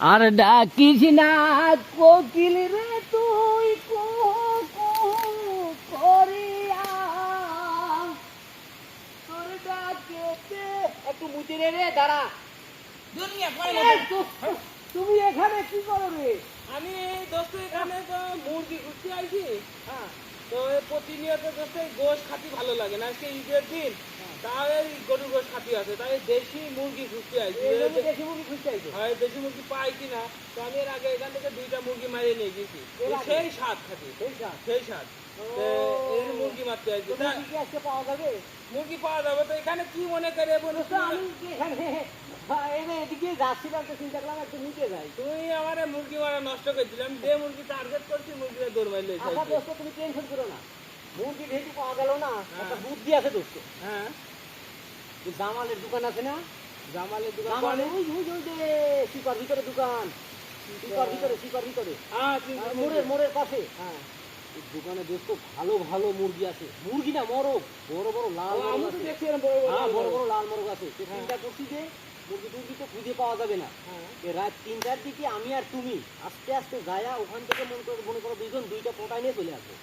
আর ডাকিস না কোকিল রে তুই কু কু করিয়া তোর ডাকেতে একটু মুচি রে দাঁড়া দুনিয়া তুমি এখানে কি করো রে? আমি দোস্ত এখানে তো মুরগি ঘুরতে আইছি। হ্যাঁ তো প্রতিনিয়ত দোস্ত গোশ খাতি ভালো লাগে না, আজকে ঈদের দিন তাই গরুর গোশ খাতি আছে, তাই দেশি মুরগি ঘুরতে আইছি। দেশি মুরগি খুঁজতে আইছো? হয় দেশি মুরগি পাই কিনা, তো আমি এর আগে এখান থেকে 2টা মুরগি মারিয়ে নিয়ে গেছি, সেই স্বাদ খাতি, সেই স্বাদ এর মুরগি মারতে আইছি। মুরগি কি আজকে পাওয়া যাবে? মুরগি পাওয়া যাবে তো এখানে কি মনে করে বলুন? আমি কি এখানে এদিকে যাচ্ছিলাম তো চিন্তা করলাম একটু নিচে যাই। তুমি আমার মুরগি মারা নষ্ট করে দিলাম, যে মুরগি টার্গেট করছি মুরগিটা দৌড় মারলে। আচ্ছা দোস্ত তুমি টেনশন করো না, মুরগি যেহেতু পাওয়া গেল না একটা বুদ্ধি আছে দোস্ত। হ্যাঁ জামালের দোকান আছে না? জামালের দোকান জামালের ওই ওই ওই যে শিকার ভিতরে দোকান, শিকার ভিতরে মোড়ের পাশে। হ্যাঁ এই দোকানে দোস্ত ভালো ভালো মুরগি আছে, মুরগি না মোরগ, বড় বড় লাল মোরগ আমি তো আছে। দেখছিলাম হ্যাঁ বড় বড় লাল মোরগ আছে। তো চিন্তা করছি যে মুরগি টুরগি তো খুঁজে পাওয়া যাবে না, রাত 3টার দিকে আমি আর তুমি আস্তে আস্তে যায়া ওখান থেকে মনে করো 2টা পোটাই নিয়ে চলে আসবো।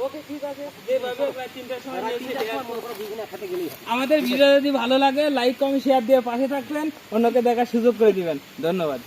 ওকে ঠিক আছে, যেভাবে প্রায় 3টার সময় মনে করো 2 একসাথে গেলেই হয়। আমাদের ভিডিও যদি ভালো লাগে লাইক কমেন্ট শেয়ার দিয়ে পাশে থাকবেন, অন্যকে দেখার সুযোগ করে দিবেন। ধন্যবাদ।